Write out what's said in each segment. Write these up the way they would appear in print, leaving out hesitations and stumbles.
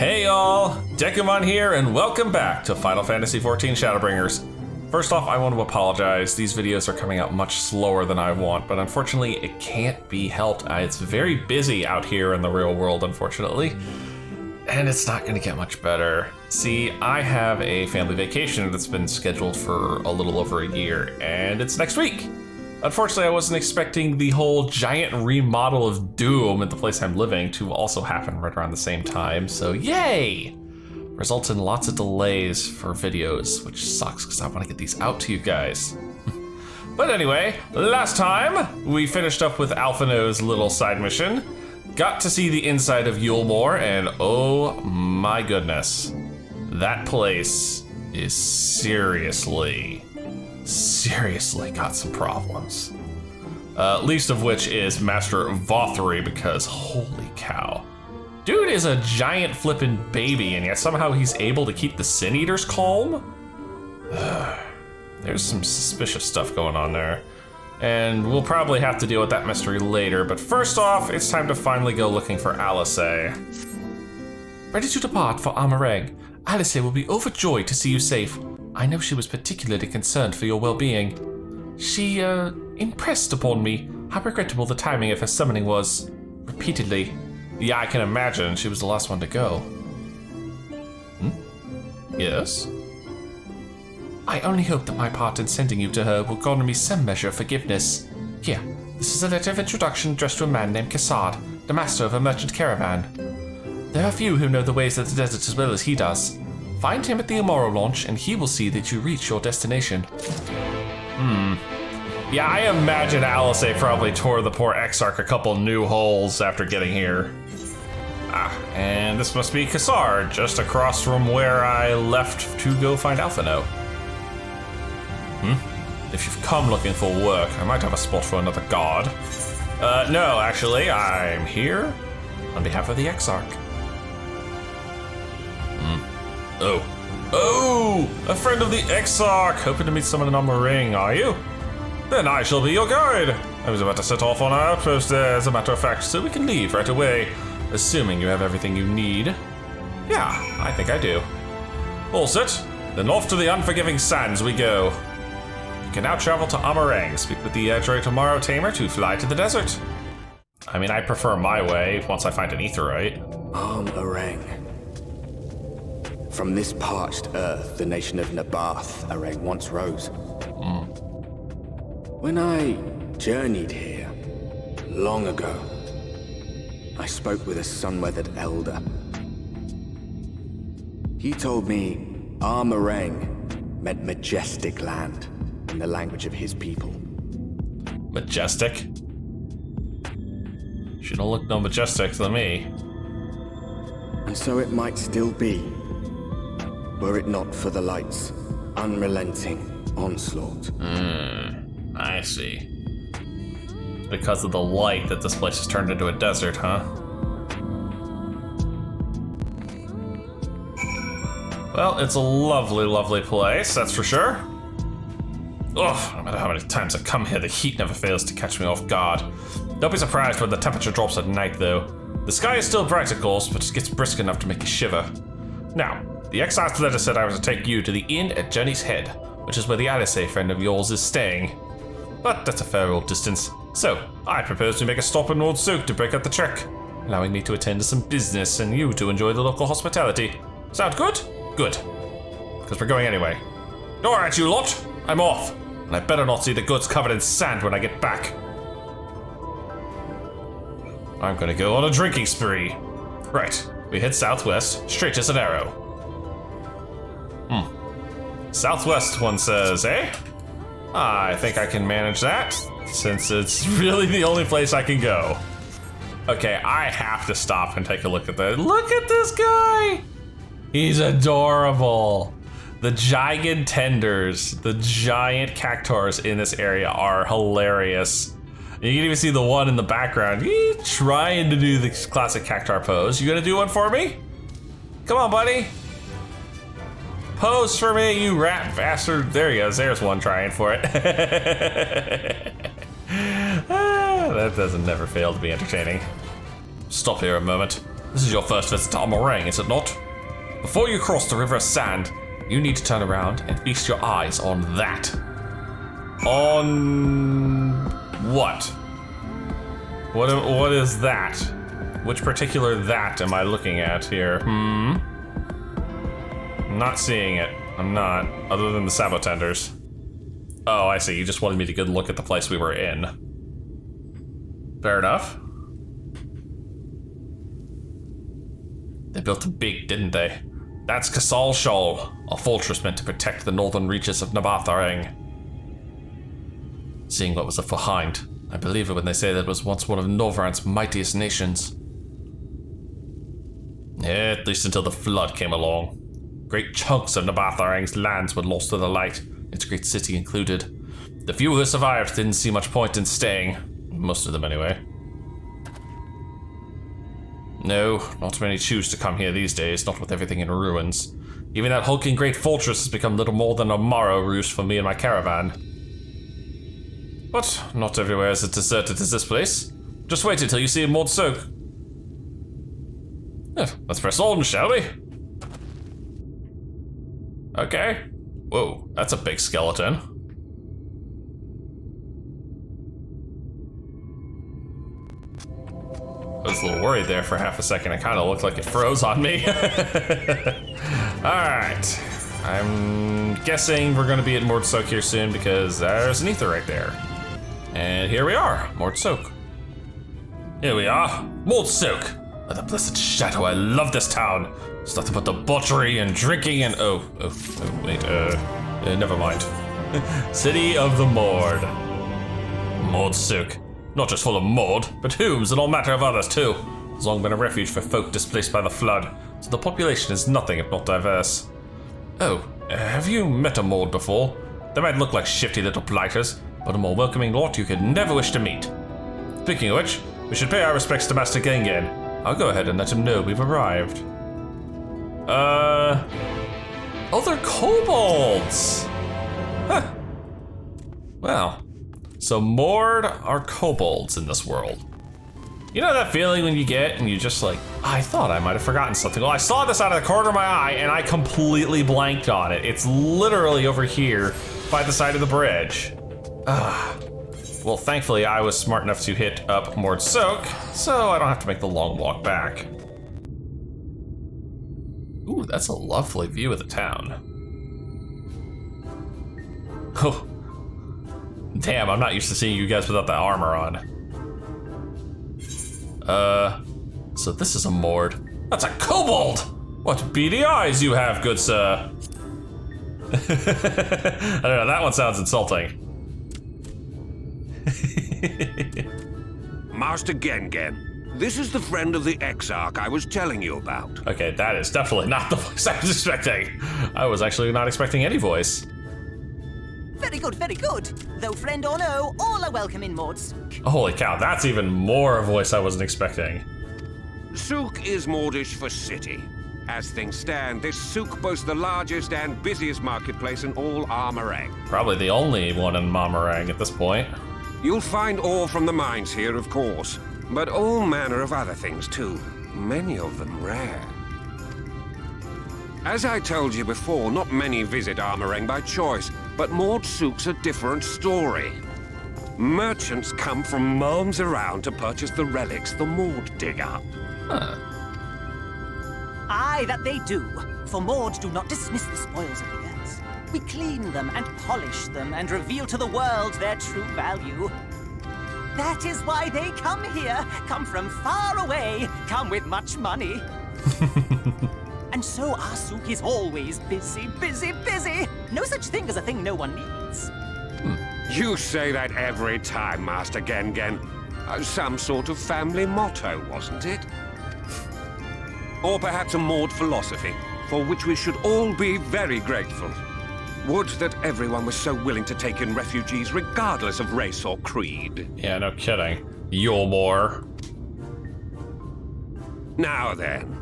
Hey y'all, Dekumon here, and welcome back to Final Fantasy XIV Shadowbringers. First off, I want to apologize. These videos are coming out much slower than I want, but unfortunately it can't be helped. It's very busy out here in the real world, unfortunately, and it's not going to get much better. See, I have a family vacation that's been scheduled for a little over a year, and it's next week. Unfortunately, I wasn't expecting the whole giant remodel of Doom at the place I'm living to also happen right around the same time, so yay! Results in lots of delays for videos, which sucks because I want to get these out to you guys. But anyway, last time we finished up with Alphino's little side mission, got to see the inside of Yulemore, and oh my goodness, that place is seriously got some problems. Least of which is Master Vothry, because holy cow. Dude is a giant flippin' baby, and yet somehow he's able to keep the Sin Eaters calm? There's some suspicious stuff going on there. And we'll probably have to deal with that mystery later, but first off, it's time to finally go looking for Alisaie. Ready to depart for Amarang. Alisaie will be overjoyed to see you safe. I know she was particularly concerned for your well-being. She, impressed upon me how regrettable the timing of her summoning was. Repeatedly. Yeah, I can imagine. She was the last one to go. Yes? I only hope that my part in sending you to her will garner me some measure of forgiveness. Here, this is a letter of introduction addressed to a man named Kassad, the master of a merchant caravan. There are few who know the ways of the desert as well as he does. Find him at the Amaro launch, and he will see that you reach your destination. Yeah, I imagine Alisaie probably tore the poor Exarch a couple new holes after getting here. And this must be Kassad, just across from where I left to go find Alphino. If you've come looking for work, I might have a spot for another guard. No, actually, I'm here on behalf of the Exarch. Oh, a friend of the Exarch, hoping to meet someone in Amarang, are you? Then I shall be your guide. I was about to set off on our outpost there, as a matter of fact, so we can leave right away, assuming you have everything you need. Yeah, I think I do. All set? Then off to the unforgiving sands we go. You can now travel to Amarang, speak with the droid tomorrow tamer to fly to the desert. I mean, I prefer my way once I find an aetherite. Amarang. From this parched earth, the nation of Nabath, Arang once rose. When I journeyed here, long ago, I spoke with a sun-weathered elder. He told me Amarang meant majestic land in the language of his people. Majestic? She don't look no majestic to me. And so it might still be, were it not for the light's unrelenting onslaught. I see. Because of the light that this place has turned into a desert, huh? Well, it's a lovely, lovely place, that's for sure. Ugh, no matter how many times I come here, the heat never fails to catch me off guard. Don't be surprised when the temperature drops at night, though. The sky is still bright, of course, but it gets brisk enough to make you shiver. Now, the Exarch's letter said I was to take you to the inn at Journey's Head, which is where the Alisaie friend of yours is staying. But that's a fair old distance, so I propose to make a stop in Mord Souq to break up the trek, allowing me to attend to some business and you to enjoy the local hospitality. Sound good? Good. Because we're going anyway. Alright, you lot, I'm off, and I better not see the goods covered in sand when I get back. I'm gonna go on a drinking spree. Right, we head southwest, straight as an arrow. Southwest, one says, eh? I think I can manage that, since it's really the only place I can go. Okay, I have to stop and take a look at that. Look at this guy! He's adorable. The gigantenders, the giant cactuars in this area are hilarious. You can even see the one in the background. He's trying to do the classic cactuar pose. You gonna do one for me? Come on, buddy. Pose for me, you rat bastard. There he goes, there's one trying for it. That doesn't never fail to be entertaining. Stop here a moment. This is your first visit to Amarang, is it not? Before you cross the River of Sand, you need to turn around and feast your eyes on that. On what? What is that? Which particular that am I looking at here? I'm not seeing it. I'm not, other than the sabotenders. Oh, I see. You just wanted me to go look at the place we were in. Fair enough. They built it big, didn't they? That's Casal Shoal, a fortress meant to protect the northern reaches of Nabatharang. Seeing what was left behind, I believe it when they say that it was once one of Norvrant's mightiest nations. Yeah, at least until the flood came along. Great chunks of Nabatharang's lands were lost to the light, its great city included. The few who survived didn't see much point in staying. Most of them, anyway. No, not many choose to come here these days, not with everything in ruins. Even that hulking great fortress has become little more than a marrow roost for me and my caravan. But not everywhere is as deserted as this place. Just wait until you see Mord Souq. Let's press on, shall we? Okay. Whoa, that's a big skeleton. I was a little worried there for half a second. It kind of looked like it froze on me. Alright. I'm guessing we're going to be at Mord Souq here soon because there's an ether right there. And here we are, Mord Souq. Here we are, Mord Souq. Oh, the blessed shadow, I love this town. It's nothing but debauchery and drinking and wait, never mind. City of the Mord. Mord Souq. Not just full of Mord, but Whooms and all matter of others too. It's long been a refuge for folk displaced by the flood, so the population is nothing if not diverse. Oh, have you met a Mord before? They might look like shifty little blighters, but a more welcoming lot you could never wish to meet. Speaking of which, we should pay our respects to Master Gengen. I'll go ahead and let him know we've arrived. Oh, they're kobolds! Huh. Well, so Mord are kobolds in this world. You know that feeling when you get and you just like, I thought I might have forgotten something. Well, I saw this out of the corner of my eye and I completely blanked on it. It's literally over here by the side of the bridge. Well, thankfully I was smart enough to hit up Mord Souq, so I don't have to make the long walk back. Ooh, that's a lovely view of the town. Oh, damn, I'm not used to seeing you guys without the armor on. So this is a Mord. That's a kobold! What beady eyes you have, good sir. I don't know, that one sounds insulting. Master Gengen, this is the friend of the Exarch I was telling you about. Okay, that is definitely not the voice I was expecting. I was actually not expecting any voice. Very good, very good. Though friend or no, all are welcome in Mord Souq. Holy cow, that's even more a voice I wasn't expecting. Souq is Mordish for city. As things stand, this Souq boasts the largest and busiest marketplace in all Amarang. Probably the only one in Amarang at this point. You'll find ore from the mines here, of course, but all manner of other things too, many of them rare. As I told you before, not many visit Amarang by choice, but Mord Souq's a different story. Merchants come from miles around to purchase the relics the Mord dig up. Huh. Aye, that they do. For Mord do not dismiss the spoils of the earth. We clean them and polish them and reveal to the world their true value. That is why they come here, come from far away, come with much money. And so our Souq is always busy, busy, busy. No such thing as a thing no one needs. You say that every time, Master Gengen. Some sort of family motto, wasn't it? Or perhaps a Mord philosophy, for which we should all be very grateful. Would that everyone was so willing to take in refugees regardless of race or creed. Yeah, no kidding. You're more. Now then,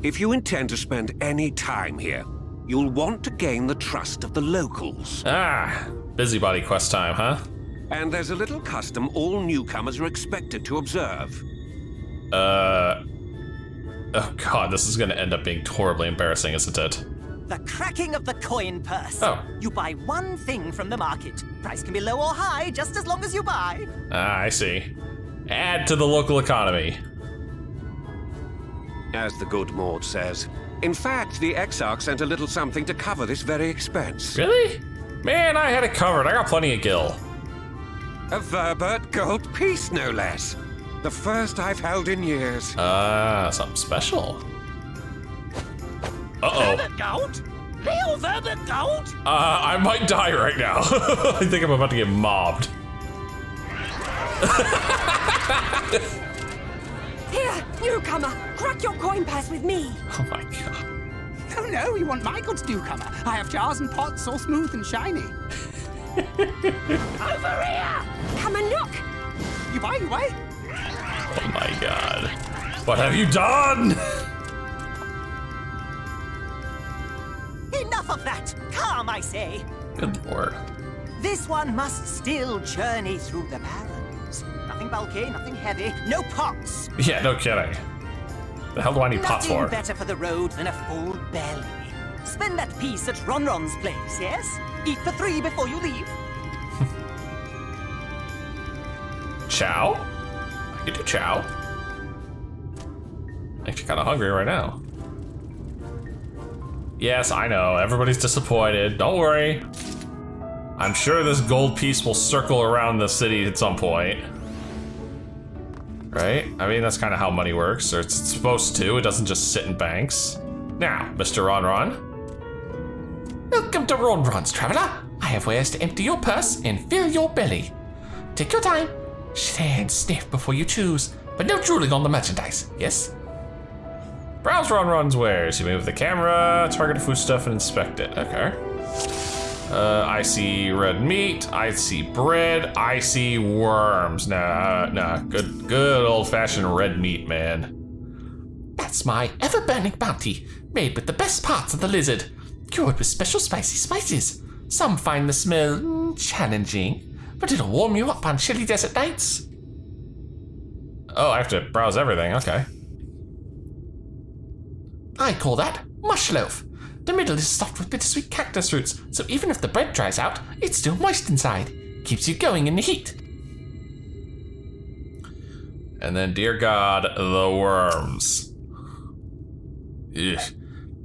if you intend to spend any time here, you'll want to gain the trust of the locals. Ah, busybody quest time, huh? And there's a little custom all newcomers are expected to observe. Oh god, this is gonna end up being horribly embarrassing, isn't it? The cracking of the coin purse. Oh. You buy one thing from the market. Price can be low or high, just as long as you buy. Ah, I see. Add to the local economy. As the good Mord says. In fact, the Exarch sent a little something to cover this very expense. Really? Man, I had it covered. I got plenty of gil. A Verbert gold piece, no less. The first I've held in years. Something special. Uh-oh. Verbert gold? Real Verbert gold? I might die right now. I think I'm about to get mobbed. Here, newcomer, crack your coin purse with me. Oh my god. Oh no, you want my goods, newcomer. I have jars and pots all smooth and shiny. Over here! Come and look. You buy. Oh my god. What have you done? Enough of that! Calm, I say! Good lord. This one must still journey through the Barrens. Nothing bulky, nothing heavy, no pots. Yeah, no kidding. The hell do I need pots Nothing for? better for the road than a full belly. Spend that piece at Ronron's place, yes? Eat for 3 before you leave. Chow? I could do chow. Actually kind of hungry right now. Yes, I know, everybody's disappointed. Don't worry. I'm sure this gold piece will circle around the city at some point. Right? I mean, that's kind of how money works, or it's supposed to. It doesn't just sit in banks. Now, Mr. Ronron. Welcome to Ronron's, traveler. I have wares to empty your purse and fill your belly. Take your time. Share and sniff before you choose, but no drooling on the merchandise, yes? Browse Ronron's wares. You move the camera, target a foodstuff, and inspect it. Okay. I see red meat, I see bread, I see worms. Nah, good old-fashioned red meat, man. That's my ever-burning bounty, made with the best parts of the lizard, cured with special spicy spices. Some find the smell challenging, but it'll warm you up on chilly desert nights. Oh, I have to browse everything, okay. I call that mush loaf. The middle is stuffed with bittersweet cactus roots, so even if the bread dries out, it's still moist inside. Keeps you going in the heat. And then, dear God, the worms. Ugh.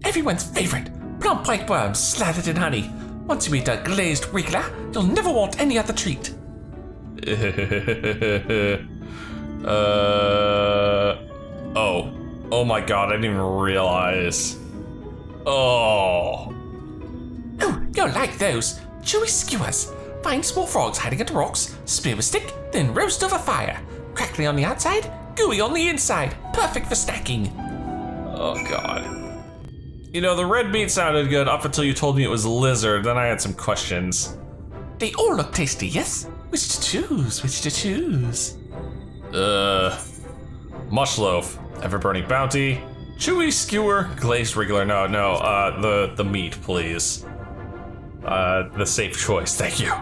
Everyone's favorite, plump white worms slathered in honey. Once you eat a glazed wriggler, you'll never want any other treat. Oh my god, I didn't even realize. Oh, you'll like those. Chewy skewers. Find small frogs hiding under rocks, spear with stick, then roast over fire. Crackly on the outside, gooey on the inside. Perfect for snacking. Oh god. You know, the red meat sounded good up until you told me it was lizard, then I had some questions. They all look tasty, yes? Which to choose? Mush loaf, ever-burning bounty, chewy skewer, glazed wriggler. No, the meat, please. The safe choice, thank you.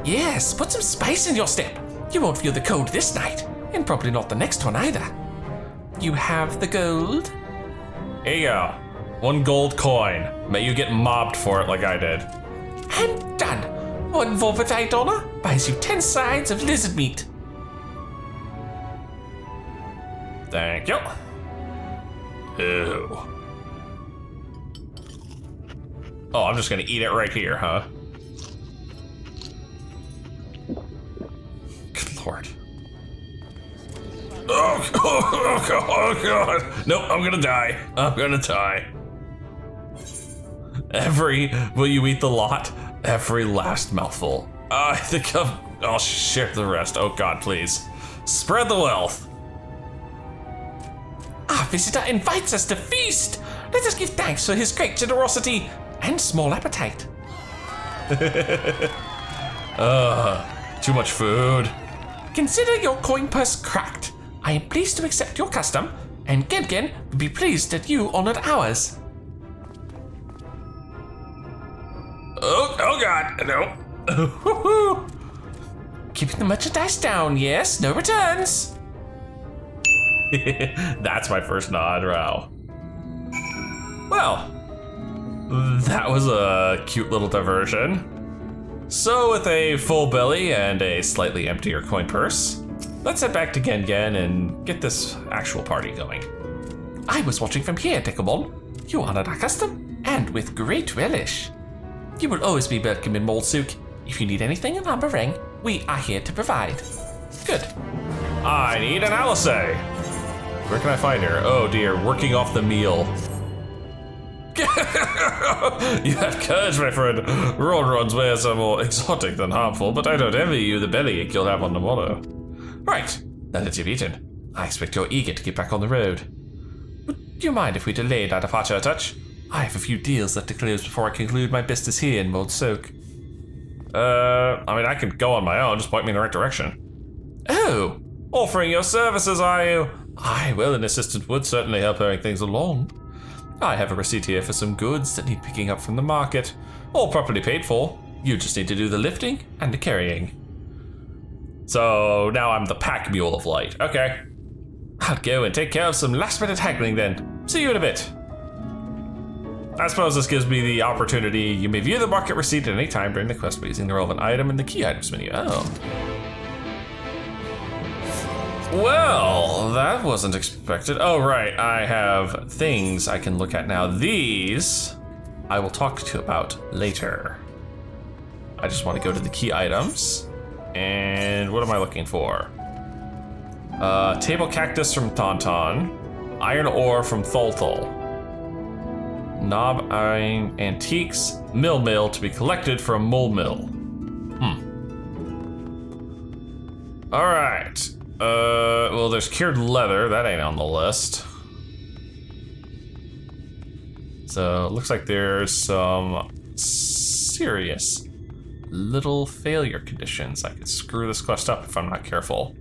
Yes, put some spice in your step. You won't feel the cold this night, and probably not the next one either. You have the gold? Here you go. 1 gold coin. May you get mobbed for it like I did. And done. 1 Volvatite dollar buys you 10 sides of lizard meat. Thank you. Ew. Oh, I'm just gonna eat it right here, huh? Good lord. Oh god. Nope, I'm gonna die. Will you eat the lot? Every last mouthful. I think I'll share the rest. Oh god, please. Spread the wealth. Our visitor invites us to feast. Let us give thanks for his great generosity and small appetite. Too much food. Consider your coin purse cracked. I am pleased to accept your custom, and Gengen will be pleased that you honored ours. Oh god, no. Keeping the merchandise down, yes, no returns. That's my first nod, wow. Well, that was a cute little diversion. So with a full belly and a slightly emptier coin purse, let's head back to Gen Gen and get this actual party going. I was watching from here, Dekumon. You honored our custom, and with great relish. You will always be welcome in Mord Souq. If you need anything in Ring, we are here to provide. Good. I need an Alisaie. Where can I find her? Oh dear, working off the meal. You have courage, my friend. Ronron's ways are more exotic than harmful, but I don't envy you the bellyache you'll have on the morrow. Right, now that you've eaten, I expect you're eager to get back on the road. Would you mind if we delayed our departure a touch? I have a few deals left to close before I conclude my business here in Mord Souq. I mean, I can go on my own, just point me in the right direction. Oh, offering your services, are you? Aye, well, an assistant would certainly help hurrying things along. I have a receipt here for some goods that need picking up from the market. All properly paid for. You just need to do the lifting and the carrying. So now I'm the pack mule of light. Okay. I'll go and take care of some last-minute haggling then. See you in a bit. I suppose this gives me the opportunity. You may view the market receipt at any time during the quest by using the relevant item in the key items menu. Oh. Well, that wasn't expected. Oh, right. I have things I can look at now. These I will talk to you about later. I just want to go to the key items. And what am I looking for? Table cactus from Tauntaun. Iron ore from Tholthol. Knob iron antiques. Mill to be collected from Mill. All right. Well, there's cured leather. That ain't on the list. So it looks like there's some serious little failure conditions. I could screw this quest up if I'm not careful.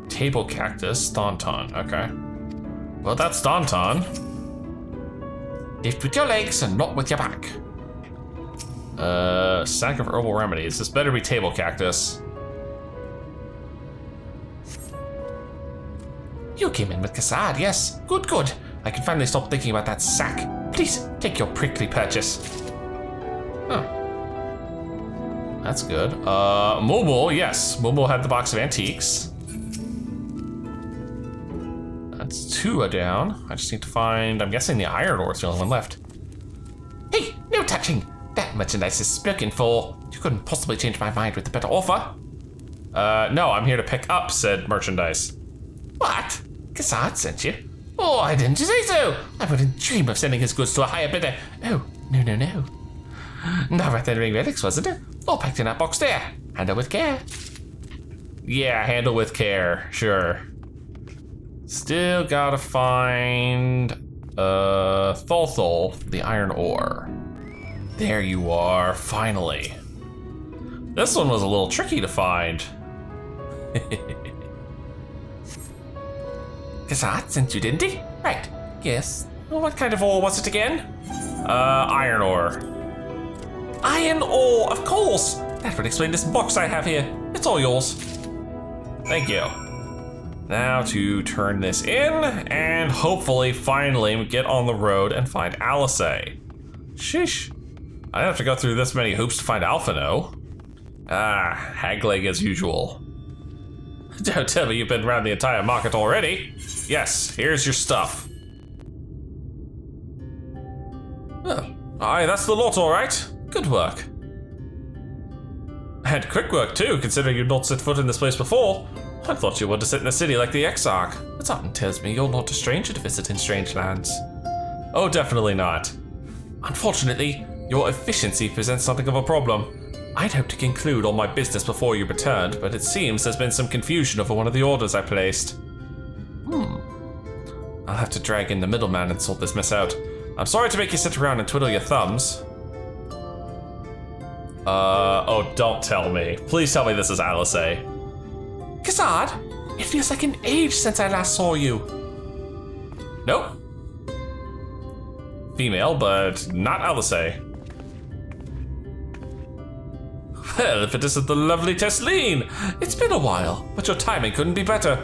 Table cactus, Tauntaun. Okay. Well, that's Tauntaun. Lift with your legs and not with your back. Sack of herbal remedies. This better be table cactus. You came in with Kassad, yes. Good. I can finally stop thinking about that sack. Please, take your prickly purchase. Huh. That's good. Momo, yes. Momo had the box of antiques. That's 2 down. I just need to find, I'm guessing the iron ore is the only one left. Hey, no touching. That merchandise is spoken for. You couldn't possibly change my mind with a better offer. No, I'm here to pick up said merchandise. What? Kassad sent you? Oh, why didn't you say so? I wouldn't dream of sending his goods to a higher bidder. Oh, no. Not the ring relics, wasn't it? All packed in that box there. Handle with care. Yeah, handle with care, sure. Still gotta find Tholthol, the iron ore. There you are, finally. This one was a little tricky to find. Kassad sent you, didn't he? Right, yes. Well, what kind of ore was it again? Iron ore. Iron ore, of course! That would explain this box I have here. It's all yours. Thank you. Now to turn this in, and hopefully, finally, get on the road and find Alisaie. Sheesh. I didn't have to go through this many hoops to find Alphino. Ah, haggling as usual. Don't tell me you've been around the entire market already. Yes, here's your stuff. Oh, aye, that's the lot, all right. Good work. And quick work, too, considering you've not set foot in this place before. I thought you wanted to sit in the city like the Exarch, but something tells me you're not a stranger to visiting strange lands. Oh, definitely not. Unfortunately, your efficiency presents something of a problem. I'd hoped to conclude all my business before you returned, but it seems there's been some confusion over one of the orders I placed. I'll have to drag in the middleman and sort this mess out. I'm sorry to make you sit around and twiddle your thumbs. Oh, don't tell me. Please tell me this is Alisaie. Kassad, it feels like an age since I last saw you. Nope. Female, but not Alisaie. Well, if it isn't the lovely Tesleen! It's been a while, but your timing couldn't be better.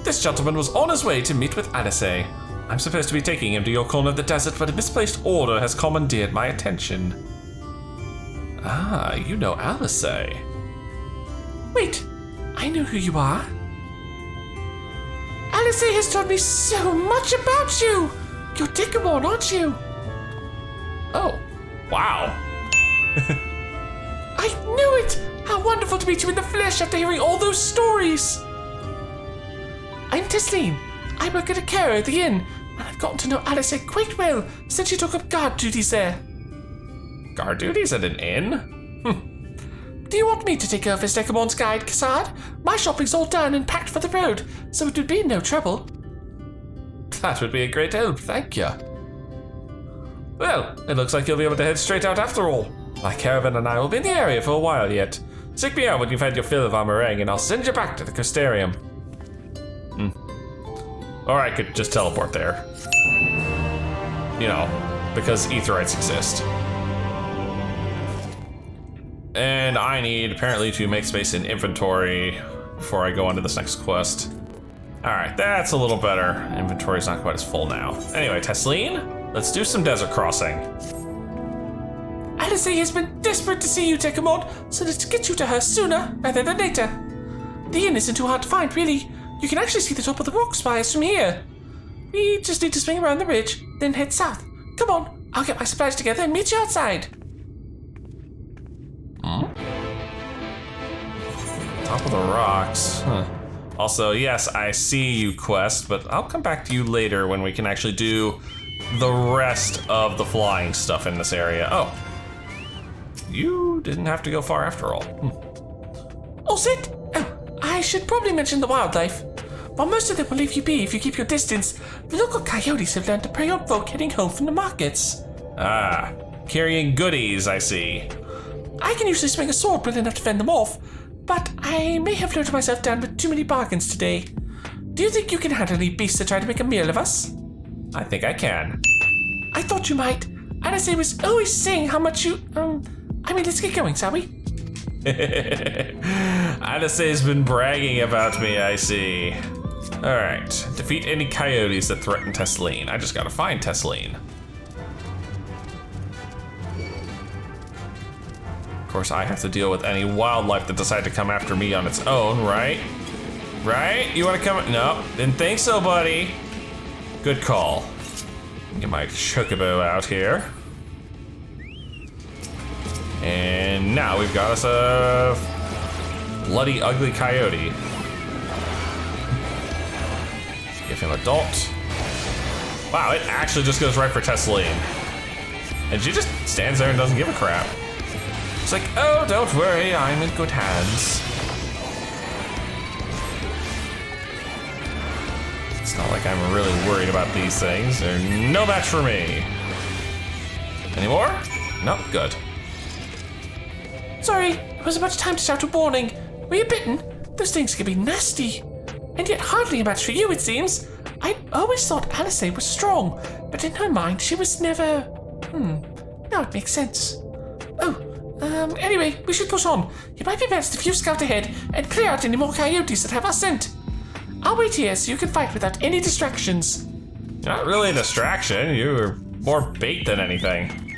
this gentleman was on his way to meet with Alisaie. I'm supposed to be taking him to your corner of the desert, but a misplaced order has commandeered my attention. Ah, you know Alisaie. Wait, I know who you are. Alisaie has told me so much about you. You're Dekumon, aren't you? Oh, wow. I knew it! How wonderful to meet you in the flesh after hearing all those stories! I'm Tesleen. I work at a care at the inn, and I've gotten to know Alisaie quite well since she took up guard duties there. Guard duties at an inn? Do you want me to take over as Dekumon's guide, Kassad? My shopping's all done and packed for the road, so it would be no trouble. That would be a great help, thank you. Well, it looks like you'll be able to head straight out after all. My caravan and I will be in the area for a while yet. Seek me out when you've had your fill of Amarang, and I'll send you back to the Custarium. Or I could just teleport there. You know, because Aetherytes exist. And I need, apparently, to make space in inventory before I go on to this next quest. Alright, that's a little better. Inventory's not quite as full now. Anyway, Tesleen, let's do some desert crossing. Alisaie has been desperate to see you, Dekumon, so let's get you to her sooner rather than later. The inn isn't too hard to find, really. You can actually see the top of the rock spires from here. We just need to swing around the ridge, then head south. Come on, I'll get my supplies together and meet you outside. Top of the rocks. Also, yes, I see you, quest, but I'll come back to you later when we can actually do the rest of the flying stuff in this area. Oh. You didn't have to go far after all. All set? Oh, I should probably mention the wildlife. While most of them will leave you be if you keep your distance, the local coyotes have learned to prey on folk heading home from the markets. Ah, carrying goodies, I see. I can usually swing a sword well enough to fend them off, but I may have loaded myself down with too many bargains today. Do you think you can handle any beasts that try to make a meal of us? I think I can. I thought you might. Alisaie was always saying how much you, let's get going, shall we? Alisaie's been bragging about me, I see. Alright, defeat any coyotes that threaten Tesleen. I just gotta find Tesleen. Of course, I have to deal with any wildlife that decide to come after me on its own, right? Right? You wanna come? No, didn't think so, buddy. Good call. Get my chocobo out here. And now we've got us a bloody ugly coyote. Give him a dot. Wow, it actually just goes right for Tesleen. And she just stands there and doesn't give a crap. It's like, oh, don't worry, I'm in good hands. It's not like I'm really worried about these things. They're no match for me. Any more? Nope, good. Sorry, it wasn't much time to shout a warning. Were you bitten? Those things can be nasty. And yet hardly a match for you, it seems. I always thought Alisaie was strong, but in her mind she was never... Now it makes sense. Anyway, we should push on. It might be best if you scout ahead and clear out any more coyotes that have our scent. I'll wait here so you can fight without any distractions. Not really a distraction, you're more bait than anything.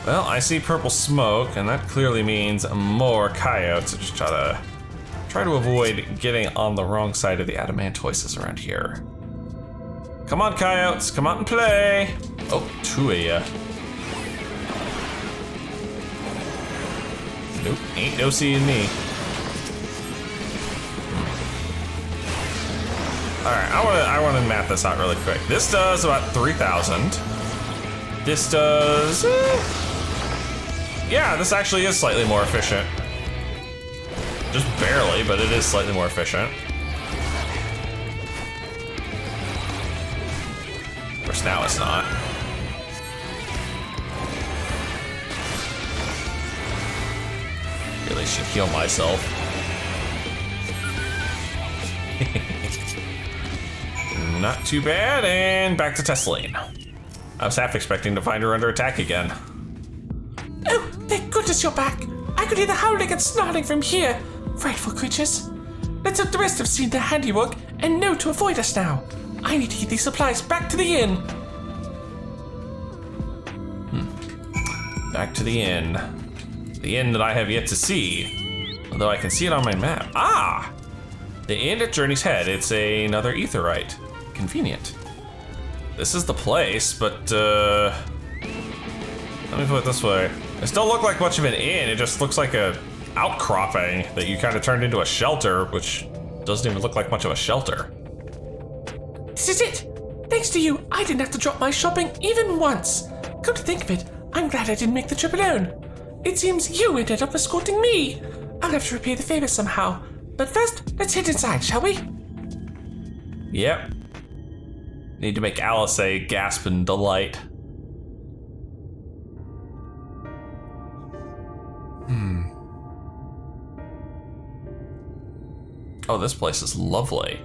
Well, I see purple smoke, and that clearly means more coyotes. So just try to avoid getting on the wrong side of the adamantoises around here. Come on, coyotes, come out and play. Oh, two of ya. Nope, ain't no seeing me. All right, I want to map this out really quick. This does about 3,000. This does, yeah, this actually is slightly more efficient. Just barely, but it is slightly more efficient. Of course, now it's not. Really should heal myself. Not too bad, and back to Tesleen. I was half expecting to find her under attack again. Oh, thank goodness you're back. I could hear the howling and snarling from here. Frightful creatures. Let's hope the rest have seen their handiwork and know to avoid us now. I need to get these supplies back to the inn. Back to the inn. The inn that I have yet to see. Although I can see it on my map. Ah! The inn at Journey's Head. It's another aetheryte. Convenient. This is the place, but let me put it this way. It don't look like much of an inn. It just looks like a outcropping that you kind of turned into a shelter, which doesn't even look like much of a shelter. This is it. Thanks to you, I didn't have to drop my shopping even once. Come to think of it, I'm glad I didn't make the trip alone. It seems you ended up escorting me. I'll have to repay the favor somehow. But first, let's head inside, shall we? Yep. Need to make Alisaie gasp in delight. Oh, this place is lovely.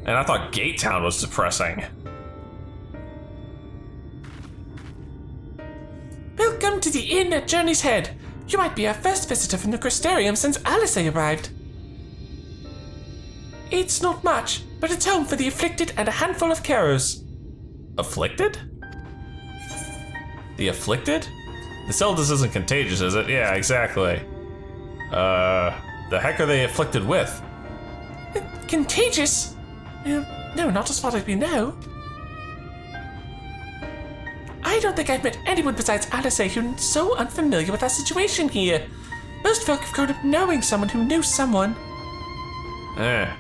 And I thought Gate Town was depressing. Welcome to the inn at Journey's Head. You might be our first visitor from the Crystarium since Alisaie arrived. It's not much, but it's home for the afflicted and a handful of carers. Afflicted? The afflicted? This illness isn't contagious, is it? Yeah, exactly. The heck are they afflicted with? Contagious? No, not as far as we know. I don't think I've met anyone besides Alisaie who's so unfamiliar with our situation here. Most folk have grown up knowing someone who knew someone. I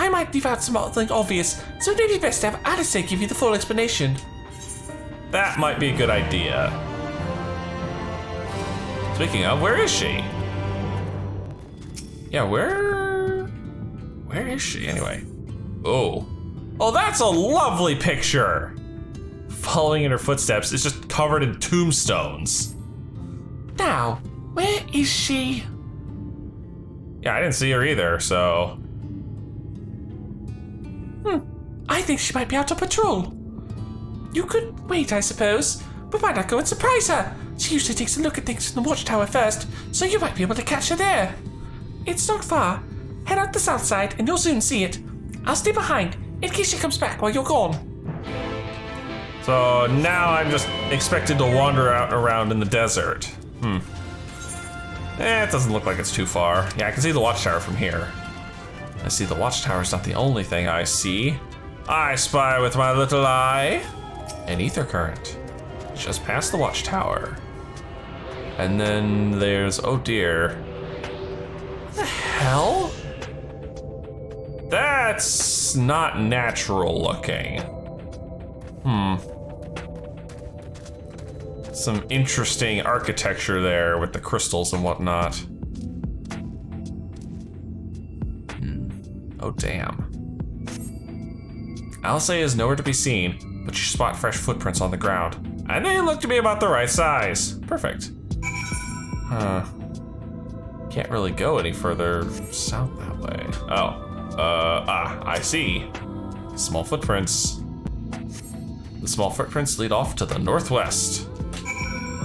might leave out something obvious, so it may be best to have Alisaie give you the full explanation. That might be a good idea. Speaking of, where is she? Yeah, where is she anyway? Oh, that's a lovely picture. Following in her footsteps is just covered in tombstones. Now, where is she? Yeah, I didn't see her either, so. I think she might be out on patrol. You could wait, I suppose, but why not go and surprise her? She usually takes a look at things from the watchtower first, so you might be able to catch her there. It's not far. Head out the south side and you'll soon see it. I'll stay behind in case she comes back while you're gone. So now I'm just expected to wander out around in the desert. It doesn't look like it's too far. Yeah, I can see the watchtower from here. I see the watchtower's not the only thing I see. I spy with my little eye an ether current just past the watchtower. And then there's, oh dear. What the hell? That's not natural looking. Some interesting architecture there with the crystals and whatnot. Oh damn. Alisaie is nowhere to be seen, but you spot fresh footprints on the ground. And they look to be about the right size. Perfect. Can't really go any further south that way. I see. Small footprints. The small footprints lead off to the northwest.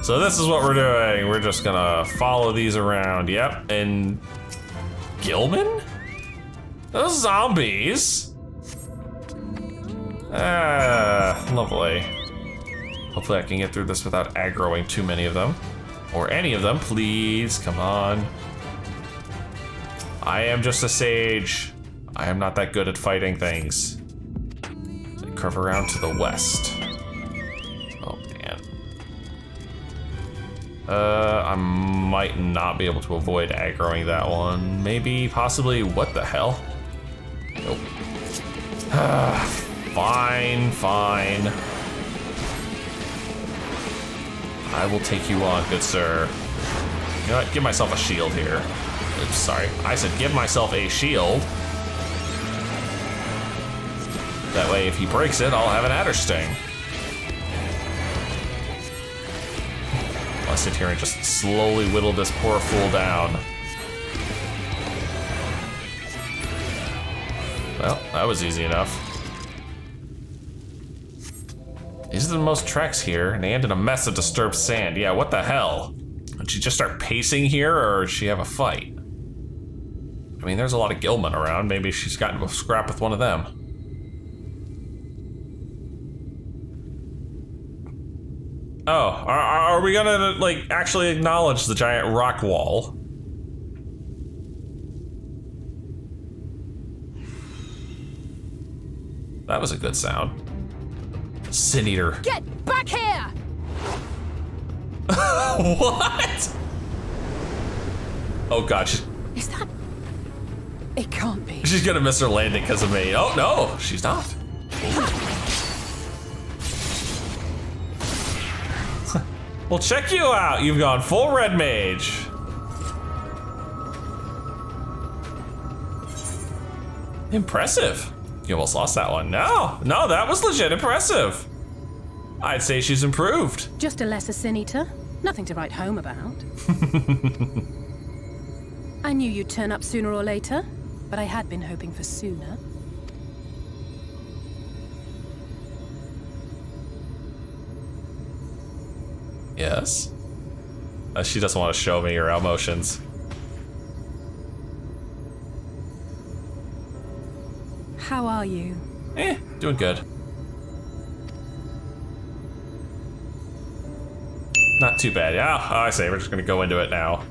So this is what we're doing. We're just gonna follow these around. Yep, and Gilman? Those zombies. Lovely. Hopefully I can get through this without aggroing too many of them. Or any of them, please, come on. I am just a sage. I am not that good at fighting things. They curve around to the west. Oh man. I might not be able to avoid aggroing that one. Maybe, possibly, what the hell? Nope. Fine. I will take you on, good sir. You know what? Give myself a shield here. Oops, sorry. I said give myself a shield. That way, if he breaks it, I'll have an adder sting. I'll sit here and just slowly whittle this poor fool down. Well, that was easy enough. These are the most tracks here, and they end in a mess of disturbed sand. Yeah, what the hell? Would she just start pacing here, or does she have a fight? I mean, there's a lot of Gilman around. Maybe she's gotten a scrap with one of them. Oh, are we gonna, like, actually acknowledge the giant rock wall? That was a good sound. Sin Eater. Get back here! What? Oh god, Is that... It can't be. she's gonna miss her landing because of me. Oh no, she's not. Well, check you out. You've gone full red mage. Impressive. You almost lost that one. No, that was legit impressive. I'd say she's improved. Just a lesser sin eater. Nothing to write home about. I knew you'd turn up sooner or later, but I had been hoping for sooner. Yes. She doesn't want to show me her emotions. How are you? Doing good. Not too bad. Yeah, I say we're just gonna go into it now.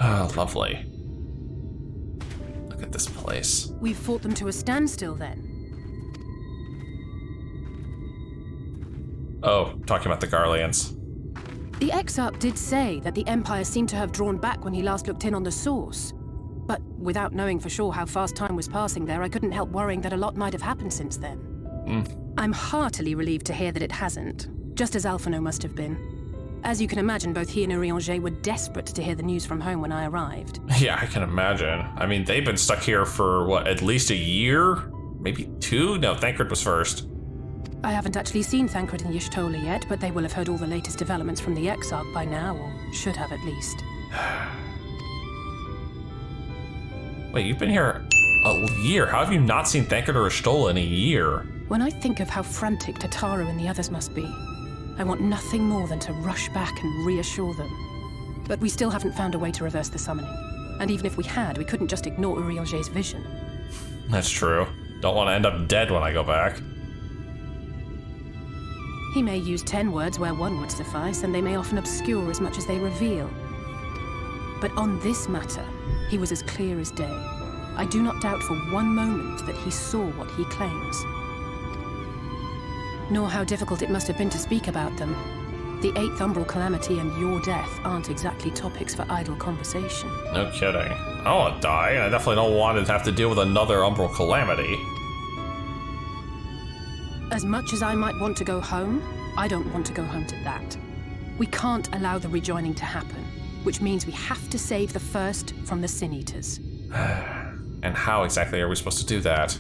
Oh, lovely. Look at this place. We've fought them to a standstill then. Oh, talking about the Garleans. The Exarch did say that the Empire seemed to have drawn back when he last looked in on the source. But without knowing for sure how fast time was passing there, I couldn't help worrying that a lot might have happened since then. I'm heartily relieved to hear that it hasn't, just as Alphino must have been. As you can imagine, both he and Urianger were desperate to hear the news from home when I arrived. Yeah, I can imagine. I mean, they've been stuck here for, what, at least a year? Maybe 2? No, Thancred was first. I haven't actually seen Thancred and Y'shtola yet, but they will have heard all the latest developments from the Exarch by now, or should have at least. Wait, you've been here a year. How have you not seen Thancred or Y'shtola in a year? When I think of how frantic Tataru and the others must be, I want nothing more than to rush back and reassure them. But we still haven't found a way to reverse the summoning. And even if we had, we couldn't just ignore Urianger's vision. That's true. Don't want to end up dead when I go back. He may use 10 words where 1 would suffice, and they may often obscure as much as they reveal. But on this matter, he was as clear as day. I do not doubt for one moment that he saw what he claims. Nor how difficult it must have been to speak about them. The 8th Umbral Calamity and your death aren't exactly topics for idle conversation. No kidding. I don't want to die, and I definitely don't want to have to deal with another Umbral Calamity. As much as I might want to go home, I don't want to go home to that. We can't allow the rejoining to happen, which means we have to save the first from the Sin Eaters. And how exactly are we supposed to do that?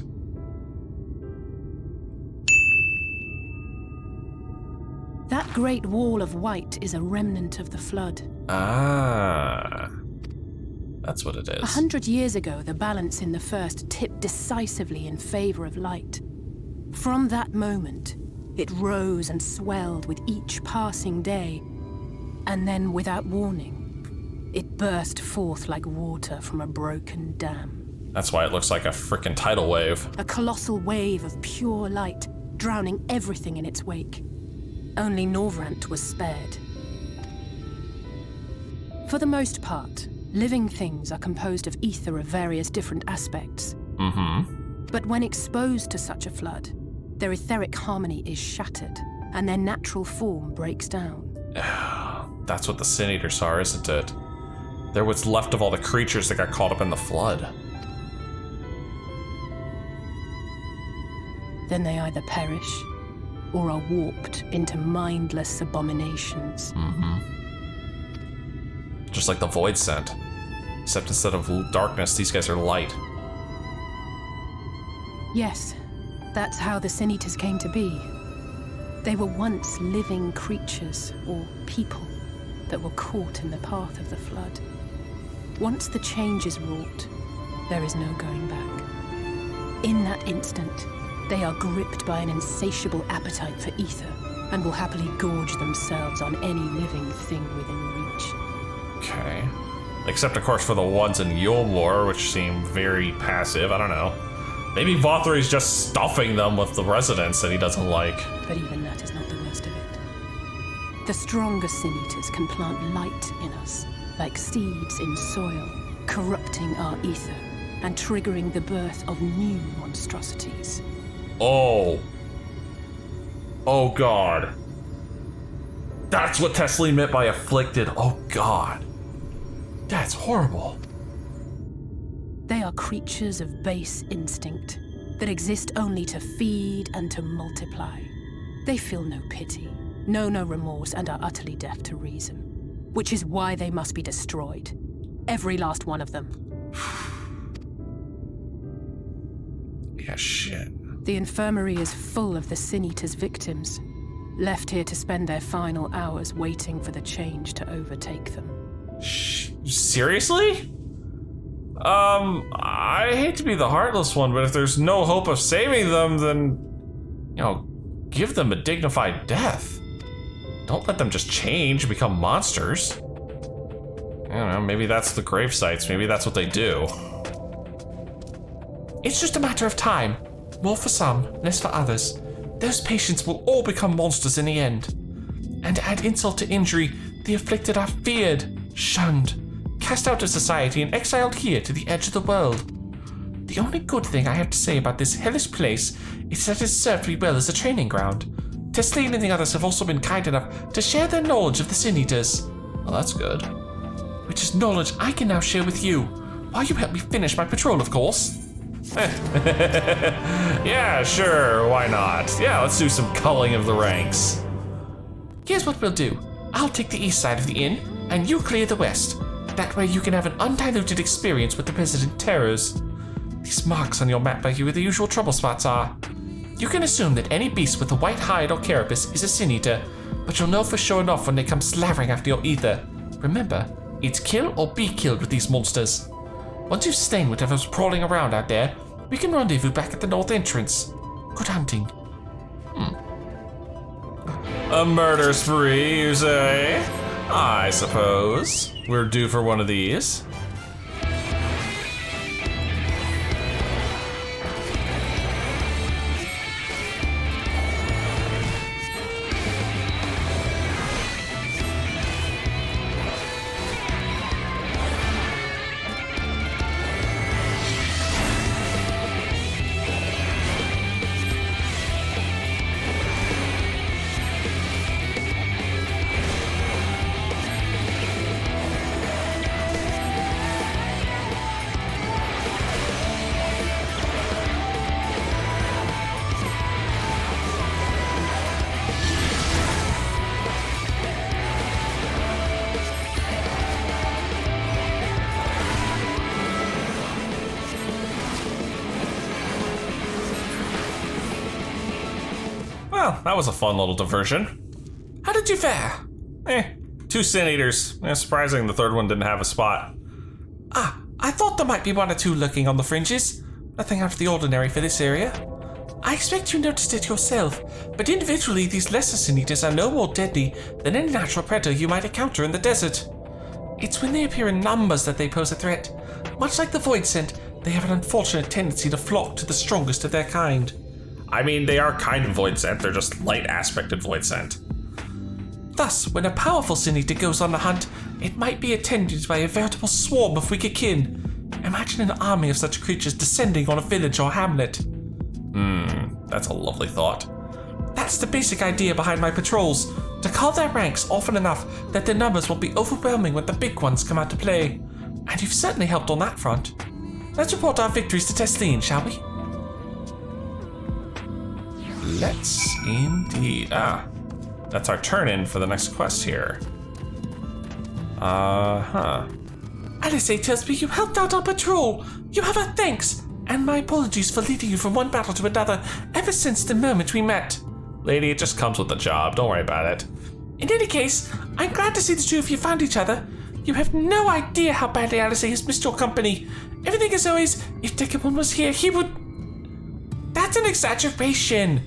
That great wall of white is a remnant of the flood. Ah. That's what it is. 100 years ago, the balance in the first tipped decisively in favor of light. From that moment, it rose and swelled with each passing day, and then, without warning, it burst forth like water from a broken dam. That's why it looks like a frickin' tidal wave. A colossal wave of pure light, drowning everything in its wake. Only Norvrant was spared. For the most part, living things are composed of ether of various different aspects. But when exposed to such a flood, their etheric harmony is shattered, and their natural form breaks down. That's what the Sin Eaters are, isn't it? They're what's left of all the creatures that got caught up in the flood. Then they either perish, or are warped into mindless abominations. Just like the Void Scent. Except instead of darkness, these guys are light. Yes, that's how the Sin Eaters came to be. They were once living creatures, or people, that were caught in the path of the flood. Once the change is wrought, there is no going back. In that instant, They are gripped by an insatiable appetite for ether and will happily gorge themselves on any living thing within reach. Okay. Except, of course, for the ones in Yulm lore, which seem very passive. I don't know. Maybe Vothri's just stuffing them with the residents that he doesn't like. But even that is not the worst of it. The stronger Sin Eaters can plant light in us, like seeds in soil, corrupting our ether and triggering the birth of new monstrosities. Oh. Oh, God. That's what Tesleen meant by afflicted. Oh, God. That's horrible. They are creatures of base instinct that exist only to feed and to multiply. They feel no pity, know no remorse, and are utterly deaf to reason, which is why they must be destroyed. Every last one of them. Yeah, shit. The infirmary is full of the Sin Eater's victims, left here to spend their final hours waiting for the change to overtake them. Seriously? I hate to be the heartless one, but if there's no hope of saving them, then, give them a dignified death. Don't let them just change, become monsters. I don't know, maybe that's the grave sites, maybe that's what they do. It's just a matter of time. More for some, less for others. Those patients will all become monsters in the end. And to add insult to injury, the afflicted are feared, shunned, cast out of society and exiled here to the edge of the world. The only good thing I have to say about this hellish place is that it has served me well as a training ground. Tesleen and the others have also been kind enough to share their knowledge of the Sin Eaters. Well, that's good. Which is knowledge I can now share with you, while you help me finish my patrol, of course. Yeah, sure, why not? Yeah, let's do some culling of the ranks. Here's what we'll do. I'll take the east side of the inn, and you clear the west. That way you can have an undiluted experience with the resident terrors. These marks on your map are where the usual trouble spots are. You can assume that any beast with a white hide or carapace is a Sin Eater, but you'll know for sure enough when they come slavering after your ether. Remember, it's kill or be killed with these monsters. Once you've slain whatever's crawling around out there, we can rendezvous back at the north entrance. Good hunting. A murder spree, you say? I suppose. We're due for one of these. Well, that was a fun little diversion. How did you fare? 2 Sin Eaters. Surprising the third one didn't have a spot. I thought there might be 1 or 2 lurking on the fringes. Nothing out of the ordinary for this area. I expect you noticed it yourself, but individually these lesser Sin Eaters are no more deadly than any natural predator you might encounter in the desert. It's when they appear in numbers that they pose a threat. Much like the Void Scent, they have an unfortunate tendency to flock to the strongest of their kind. I mean, they are kind of Void Scent, they're just light aspected Void Scent. Thus, when a powerful Sin Eater goes on the hunt, it might be attended by a veritable swarm of wicked kin. Imagine an army of such creatures descending on a village or hamlet. That's a lovely thought. That's the basic idea behind my patrols, to cull their ranks often enough that their numbers will be overwhelming when the big ones come out to play. And you've certainly helped on that front. Let's report our victories to Tesleen, shall we? Let's indeed. That's our turn in for the next quest here. Alisaie tells me you helped out our patrol. You have our thanks, and my apologies for leading you from one battle to another ever since the moment we met. Lady, it just comes with the job. Don't worry about it. In any case, I'm glad to see the two of you found each other. You have no idea how badly Alisaie has missed your company. Everything is always, if Dekumon was here, he would... That That's an exaggeration.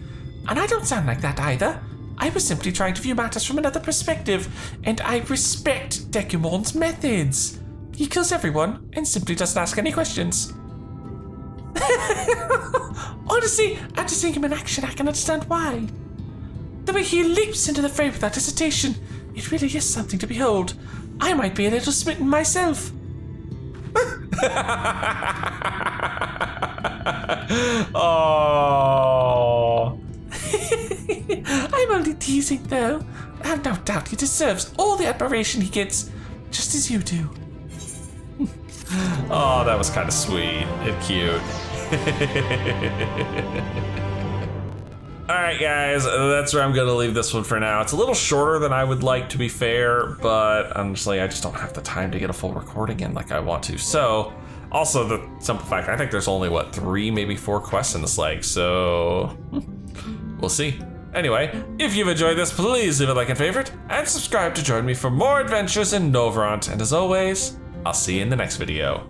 And I don't sound like that either. I was simply trying to view matters from another perspective, and I respect Dekumon's methods. He kills everyone and simply doesn't ask any questions. Honestly, after seeing him in action, I can understand why. The way he leaps into the fray without hesitation, it really is something to behold. I might be a little smitten myself. Oh. I'm only teasing, though. I have no doubt he deserves all the admiration he gets, just as you do. Oh, that was kind of sweet and cute. Alright guys, that's where I'm gonna leave this one for now. It's a little shorter than I would like, to be fair, but honestly I just don't have the time to get a full recording in like I want to. So, also the simple fact, I think there's only, what, 3, maybe 4 quests in this leg, so we'll see. Anyway, if you've enjoyed this, please leave a like and favorite, and subscribe to join me for more adventures in Novrant, and as always, I'll see you in the next video.